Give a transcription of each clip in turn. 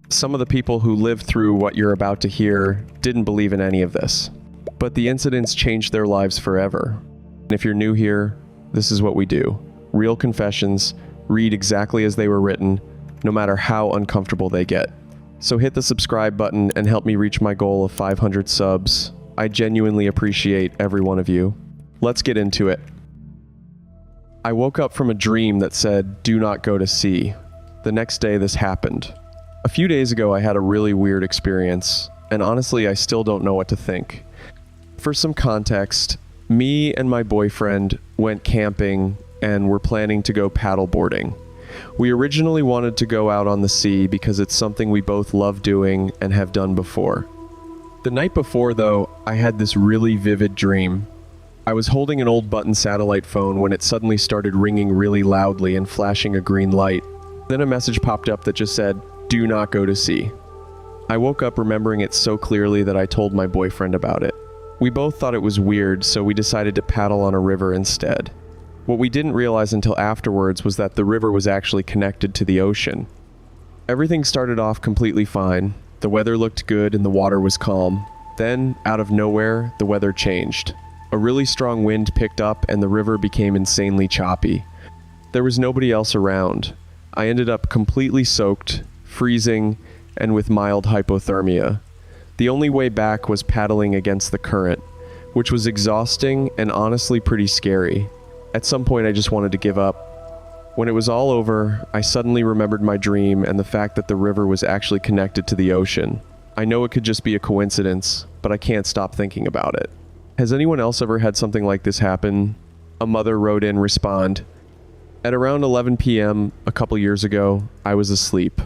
Some of the people who lived through what you're about to hear didn't believe in any of this, but the incidents changed their lives forever. And if you're new here, this is what we do. Real confessions, read exactly as they were written, no matter how uncomfortable they get. So hit the subscribe button and help me reach my goal of 500 subs. I genuinely appreciate every one of you. Let's get into it. I woke up from a dream that said, "Do not go to sea." The next day this happened. A few days ago I had a really weird experience, and honestly I still don't know what to think. For some context, me and my boyfriend went camping and were planning to go paddleboarding. We originally wanted to go out on the sea because it's something we both love doing and have done before. The night before though, I had this really vivid dream. I was holding an old button satellite phone when it suddenly started ringing really loudly and flashing a green light. Then a message popped up that just said, "Do not go to sea." I woke up remembering it so clearly that I told my boyfriend about it. We both thought it was weird, so we decided to paddle on a river instead. What we didn't realize until afterwards was that the river was actually connected to the ocean. Everything started off completely fine. The weather looked good and the water was calm. Then, out of nowhere, the weather changed. A really strong wind picked up and the river became insanely choppy. There was nobody else around. I ended up completely soaked, freezing, and with mild hypothermia. The only way back was paddling against the current, which was exhausting and honestly pretty scary. At some point I just wanted to give up. When it was all over, I suddenly remembered my dream and the fact that the river was actually connected to the ocean. I know it could just be a coincidence, but I can't stop thinking about it. Has anyone else ever had something like this happen? A mother wrote in, "Respond. At around 11 p.m. a couple years ago, I was asleep.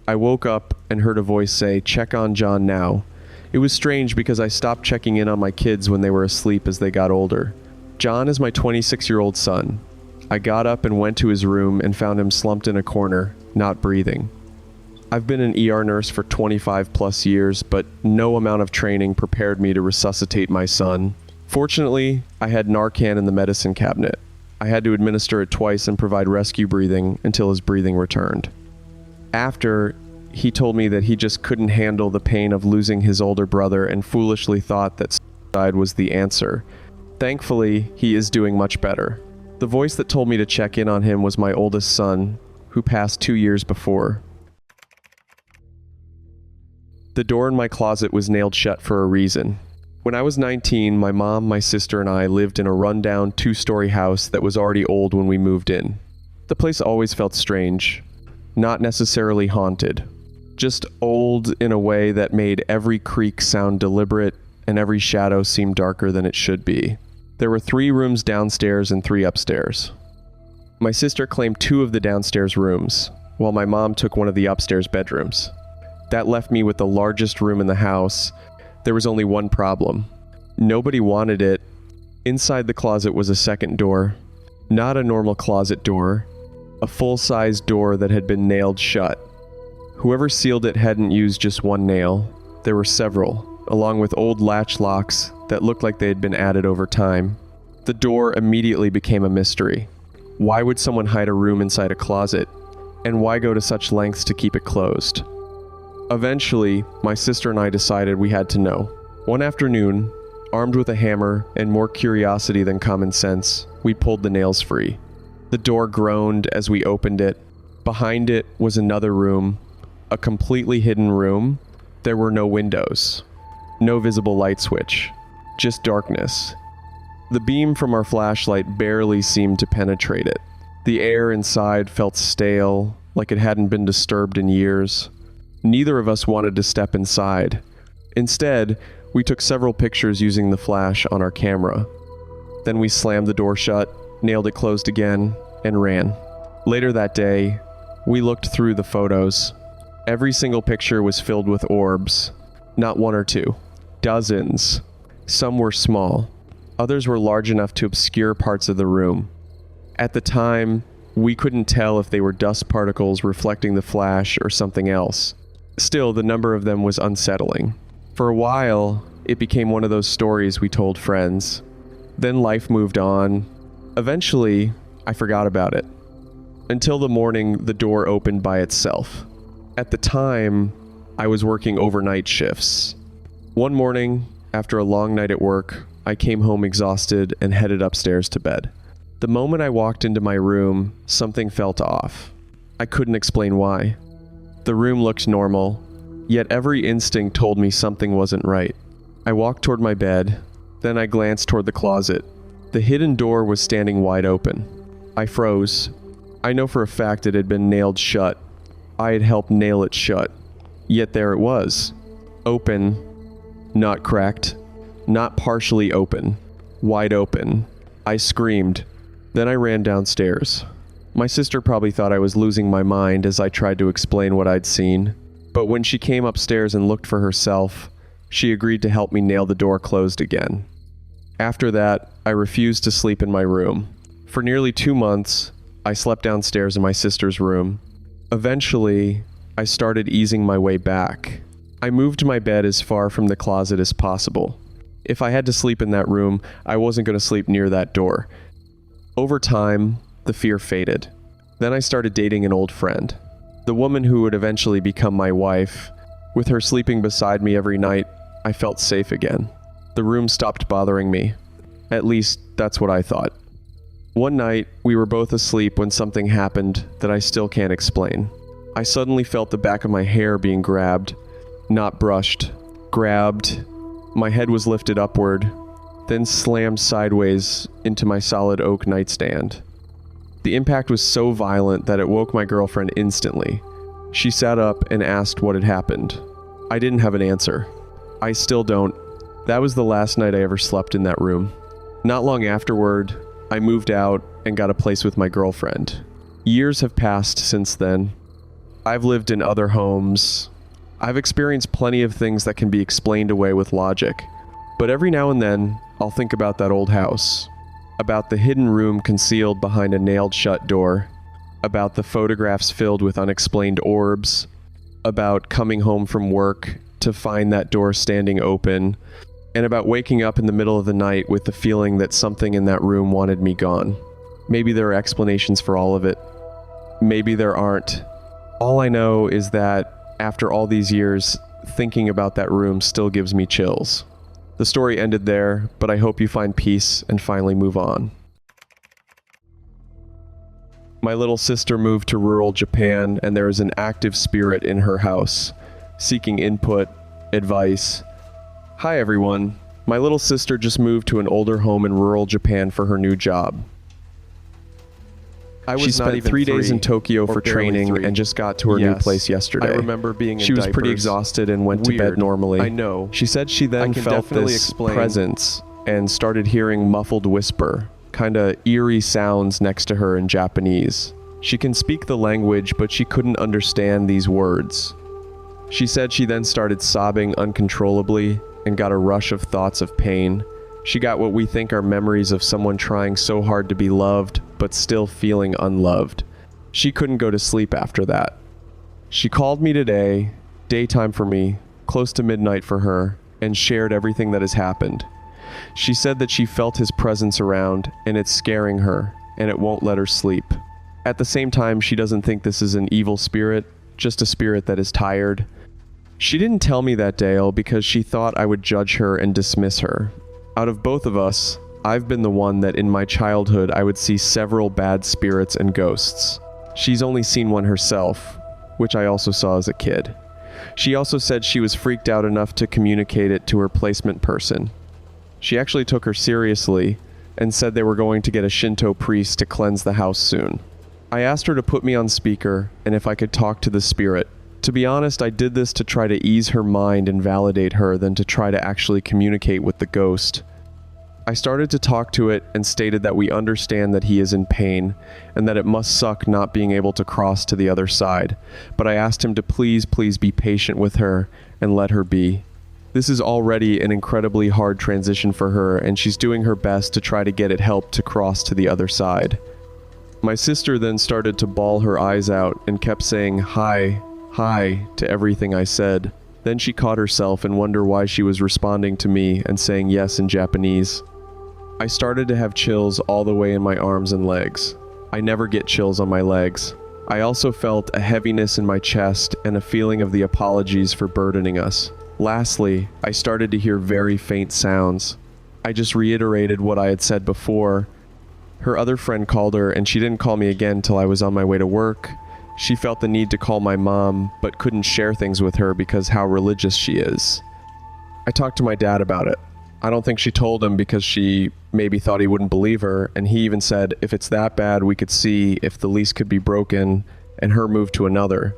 I woke up and heard a voice say, 'Check on John now.' It was strange because I stopped checking in on my kids when they were asleep as they got older. John is my 26-year-old son. I got up and went to his room and found him slumped in a corner, not breathing. I've been an ER nurse for 25 plus years, but no amount of training prepared me to resuscitate my son. Fortunately, I had Narcan in the medicine cabinet. I had to administer it twice and provide rescue breathing until his breathing returned. After, he told me that he just couldn't handle the pain of losing his older brother and foolishly thought that suicide was the answer. Thankfully, he is doing much better. The voice that told me to check in on him was my oldest son, who passed 2 years before. The door in my closet was nailed shut for a reason. When I was 19, my mom, my sister, and I lived in a rundown 2-story house that was already old when we moved in. The place always felt strange. Not necessarily haunted. Just old in a way that made every creak sound deliberate and every shadow seem darker than it should be. There were 3 rooms downstairs and 3 upstairs. My sister claimed 2 of the downstairs rooms, while my mom took one of the upstairs bedrooms. That left me with the largest room in the house. There was only one problem. Nobody wanted it. Inside the closet was a second door. Not a normal closet door. A full-size door that had been nailed shut. Whoever sealed it hadn't used just one nail. There were several, along with old latch locks that looked like they had been added over time. The door immediately became a mystery. Why would someone hide a room inside a closet? And why go to such lengths to keep it closed? Eventually, my sister and I decided we had to know. One afternoon, armed with a hammer and more curiosity than common sense, we pulled the nails free. The door groaned as we opened it. Behind it was another room, a completely hidden room. There were no windows, no visible light switch, just darkness. The beam from our flashlight barely seemed to penetrate it. The air inside felt stale, like it hadn't been disturbed in years. Neither of us wanted to step inside. Instead, we took several pictures using the flash on our camera. Then we slammed the door shut, nailed it closed again, and ran. Later that day, we looked through the photos. Every single picture was filled with orbs. Not 1 or 2. Dozens. Some were small. Others were large enough to obscure parts of the room. At the time, we couldn't tell if they were dust particles reflecting the flash or something else. Still, the number of them was unsettling. For a while, it became one of those stories we told friends. Then life moved on. Eventually, I forgot about it. Until the morning the door opened by itself. At the time, I was working overnight shifts. One morning, after a long night at work, I came home exhausted and headed upstairs to bed. The moment I walked into my room, something felt off. I couldn't explain why. The room looked normal, yet every instinct told me something wasn't right. I walked toward my bed, then I glanced toward the closet. The hidden door was standing wide open. I froze. I know for a fact it had been nailed shut. I had helped nail it shut. Yet there it was. Open, not cracked, not partially open, wide open. I screamed. Then I ran downstairs. My sister probably thought I was losing my mind as I tried to explain what I'd seen, but when she came upstairs and looked for herself, she agreed to help me nail the door closed again. After that, I refused to sleep in my room. For nearly 2 months, I slept downstairs in my sister's room. Eventually, I started easing my way back. I moved my bed as far from the closet as possible. If I had to sleep in that room, I wasn't going to sleep near that door. Over time, the fear faded. Then I started dating an old friend. The woman who would eventually become my wife. With her sleeping beside me every night, I felt safe again. The room stopped bothering me. At least, that's what I thought. One night, we were both asleep when something happened that I still can't explain. I suddenly felt the back of my hair being grabbed. Not brushed. Grabbed. My head was lifted upward, then slammed sideways into my solid oak nightstand. The impact was so violent that it woke my girlfriend instantly. She sat up and asked what had happened. I didn't have an answer. I still don't. That was the last night I ever slept in that room. Not long afterward, I moved out and got a place with my girlfriend. Years have passed since then. I've lived in other homes. I've experienced plenty of things that can be explained away with logic. But every now and then, I'll think about that old house. About the hidden room concealed behind a nailed-shut door. About the photographs filled with unexplained orbs. About coming home from work to find that door standing open. And about waking up in the middle of the night with the feeling that something in that room wanted me gone. Maybe there are explanations for all of it. Maybe there aren't. All I know is that after all these years, thinking about that room still gives me chills. The story ended there, but I hope you find peace and finally move on. My little sister moved to rural Japan, and there is an active spirit in her house, seeking input, advice. Hi everyone. My little sister just moved to an older home in rural Japan for her new job. She spent 3 days in Tokyo for training and just got to her new place yesterday. I remember being in She was diapers. pretty exhausted and went to bed normally. I know. She said she then felt this presence and started hearing muffled whisper, kinda eerie sounds next to her in Japanese. She can speak the language, but she couldn't understand these words. She said she then started sobbing uncontrollably and got a rush of thoughts of pain. She got what we think are memories of someone trying so hard to be loved, but still feeling unloved. She couldn't go to sleep after that. She called me today, daytime for me, close to midnight for her, and shared everything that has happened. She said that she felt his presence around, and it's scaring her, and it won't let her sleep. At the same time, she doesn't think this is an evil spirit, just a spirit that is tired. She didn't tell me that, Dale, because she thought I would judge her and dismiss her. Out of both of us, I've been the one that in my childhood I would see several bad spirits and ghosts. She's only seen one herself, which I also saw as a kid. She also said she was freaked out enough to communicate it to her placement person. She actually took her seriously and said they were going to get a Shinto priest to cleanse the house soon. I asked her to put me on speaker and if I could talk to the spirit. To be honest, I did this to try to ease her mind and validate her than to try to actually communicate with the ghost. I started to talk to it and stated that we understand that he is in pain and that it must suck not being able to cross to the other side, but I asked him to please be patient with her and let her be. This is already an incredibly hard transition for her, and she's doing her best to try to get it help to cross to the other side. My sister then started to bawl her eyes out and kept saying hi to everything I said. Then she caught herself and wondered why she was responding to me and saying yes in Japanese. I started to have chills all the way in my arms and legs. I never get chills on my legs. I also felt a heaviness in my chest and a feeling of the apologies for burdening us. Lastly, I started to hear very faint sounds. I just reiterated what I had said before. Her other friend called her, and she didn't call me again till I was on my way to work. She felt the need to call my mom, but couldn't share things with her because how religious she is. I talked to my dad about it. I don't think she told him because she maybe thought he wouldn't believe her, and he even said if it's that bad, we could see if the lease could be broken and her move to another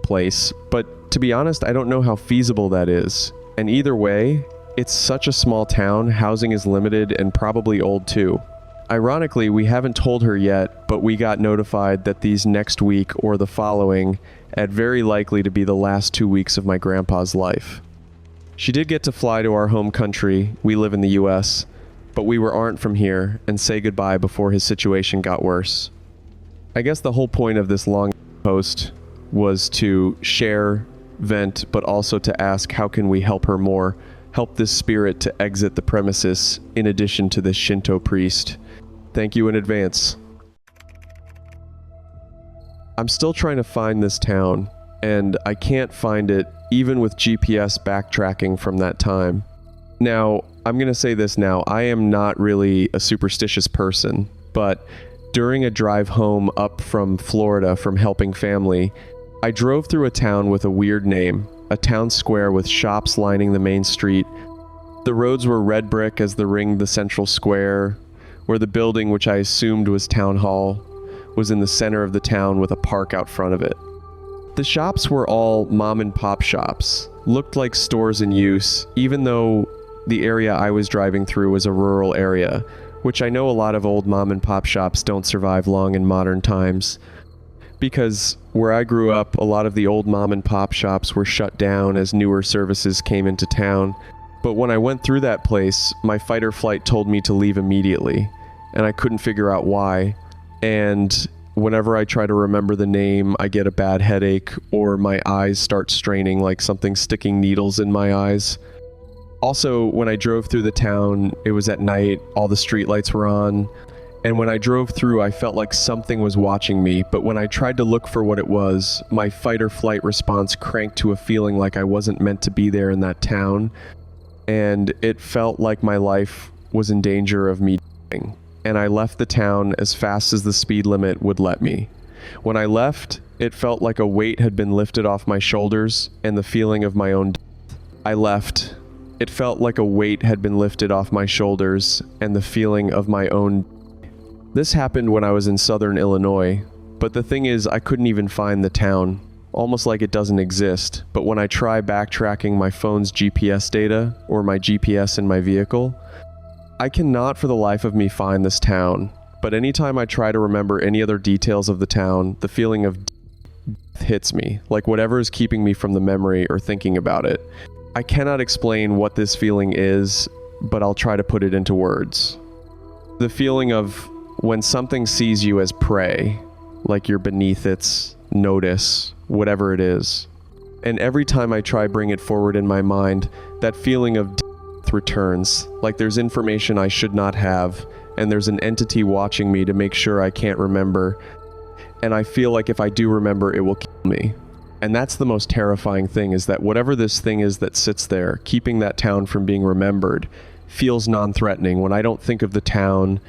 place. But to be honest, I don't know how feasible that is. And either way, it's such a small town, housing is limited and probably old too. Ironically, we haven't told her yet, but we got notified that these next week or the following are very likely to be the last 2 weeks of my grandpa's life. She did get to fly to our home country, we live in the US, but we aren't from here, and say goodbye before his situation got worse. I guess the whole point of this long post was to share, vent, but also to ask how can we help her more, help this spirit to exit the premises in addition to this Shinto priest. Thank you in advance. I'm still trying to find this town, and I can't find it even with GPS backtracking from that time. Now, I'm going to say this now, I am not really a superstitious person, but during a drive home up from Florida from helping family, I drove through a town with a weird name, a town square with shops lining the main street. The roads were red brick as they ringed the central square, where the building, which I assumed was town hall, was in the center of the town with a park out front of it. The shops were all mom and pop shops, looked like stores in use, even though the area I was driving through was a rural area, which I know a lot of old mom and pop shops don't survive long in modern times. Because where I grew up, a lot of the old mom and pop shops were shut down as newer services came into town. But when I went through that place, my fight or flight told me to leave immediately, and I couldn't figure out why. And whenever I try to remember the name, I get a bad headache or my eyes start straining like something sticking needles in my eyes. Also, when I drove through the town, it was at night, all the streetlights were on, and when I drove through, I felt like something was watching me, but when I tried to look for what it was, my fight or flight response cranked to a feeling like I wasn't meant to be there in that town, and it felt like my life was in danger of me dying. And I left the town as fast as the speed limit would let me. When I left, it felt like a weight had been lifted off my shoulders and the feeling of my own death. I left. It felt like a weight had been lifted off my shoulders and the feeling of my own. This happened when I was in southern Illinois, but the thing is I couldn't even find the town, almost like it doesn't exist. But when I try backtracking my phone's GPS data or my GPS in my vehicle, I cannot for the life of me find this town, but anytime I try to remember any other details of the town, the feeling of death hits me, like whatever is keeping me from the memory or thinking about it. I cannot explain what this feeling is, but I'll try to put it into words. The feeling of when something sees you as prey, like you're beneath its notice, whatever it is. And every time I try bring it forward in my mind, that feeling of returns, like there's information I should not have, and there's an entity watching me to make sure I can't remember, and I feel like if I do remember, it will kill me. And that's the most terrifying thing, is that whatever this thing is that sits there, keeping that town from being remembered, feels non-threatening when I don't think of the town.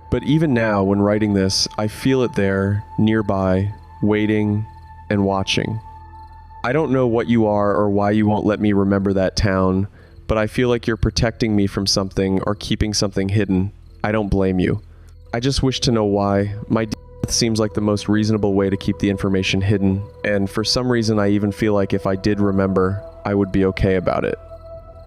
But even now, when writing this, I feel it there, nearby, waiting and watching. I don't know what you are or why you won't let me remember that town, but I feel like you're protecting me from something or keeping something hidden. I don't blame you. I just wish to know why. My death seems like the most reasonable way to keep the information hidden, and for some reason I even feel like if I did remember, I would be okay about it.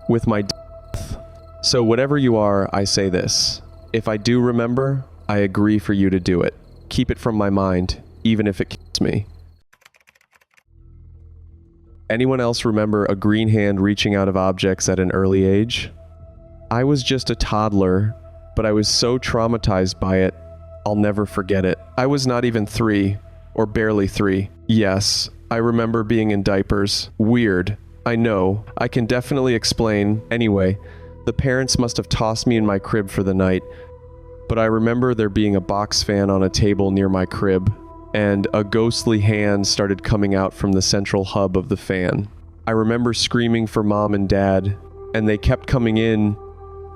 With my death. So whatever you are, I say this. If I do remember, I agree for you to do it. Keep it from my mind, even if it kills me. Anyone else remember a green hand reaching out of objects at an early age? I was just a toddler, but I was so traumatized by it, I'll never forget it. I was not even 3, or barely 3. Yes, I remember being in diapers. Weird. I know. I can definitely explain. Anyway, the parents must have tossed me in my crib for the night, but I remember there being a box fan on a table near my crib. and a ghostly hand started coming out from the central hub of the fan. I remember screaming for Mom and Dad, and they kept coming in,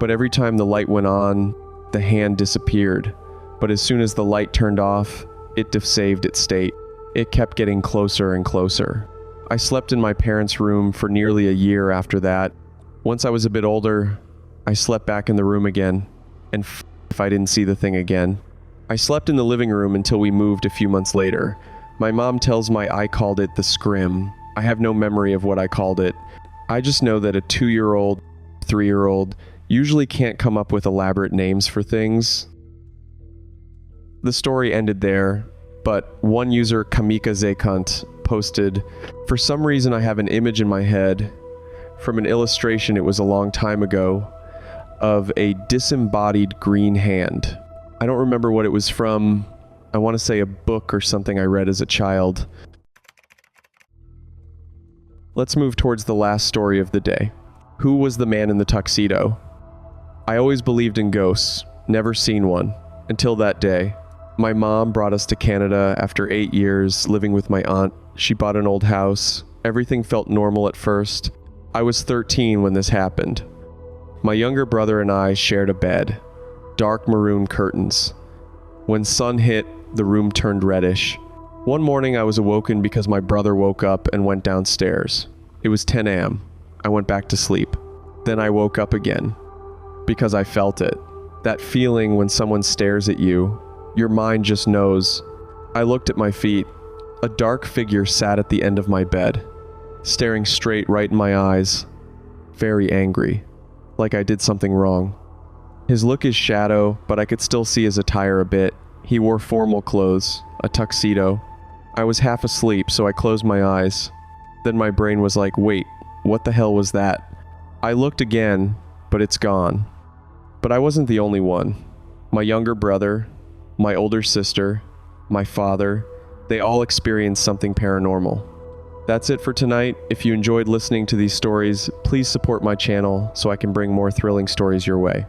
but every time the light went on, the hand disappeared. But as soon as the light turned off, it saved its state. It kept getting closer and closer. I slept in my parents' room for nearly a year after that. Once I was a bit older, I slept back in the room again, and if I didn't see the thing again. I slept in the living room until we moved a few months later. My mom tells me I called it the scrim. I have no memory of what I called it. I just know that a 2-year-old, 3-year-old usually can't come up with elaborate names for things. The story ended there, but one user, Kamikaze Cunt, posted, "For some reason I have an image in my head from an illustration, it was a long time ago, of a disembodied green hand. I don't remember what it was from. I want to say a book or something I read as a child." Let's move towards the last story of the day. Who was the man in the tuxedo? I always believed in ghosts, never seen one, until that day. My mom brought us to Canada after 8 years living with my aunt. She bought an old house. Everything felt normal at first. I was 13 when this happened. My younger brother and I shared a bed. Dark maroon curtains. When sun hit, the room turned reddish. One morning I was awoken because my brother woke up and went downstairs. It was 10 a.m. I went back to sleep. Then I woke up again. Because I felt it. That feeling when someone stares at you, your mind just knows. I looked at my feet. A dark figure sat at the end of my bed, staring straight right in my eyes, very angry, like I did something wrong. His look is shadow, but I could still see his attire a bit. He wore formal clothes, a tuxedo. I was half asleep, so I closed my eyes. Then my brain was like, wait, what the hell was that? I looked again, but it's gone. But I wasn't the only one. My younger brother, my older sister, my father, they all experienced something paranormal. That's it for tonight. If you enjoyed listening to these stories, please support my channel so I can bring more thrilling stories your way.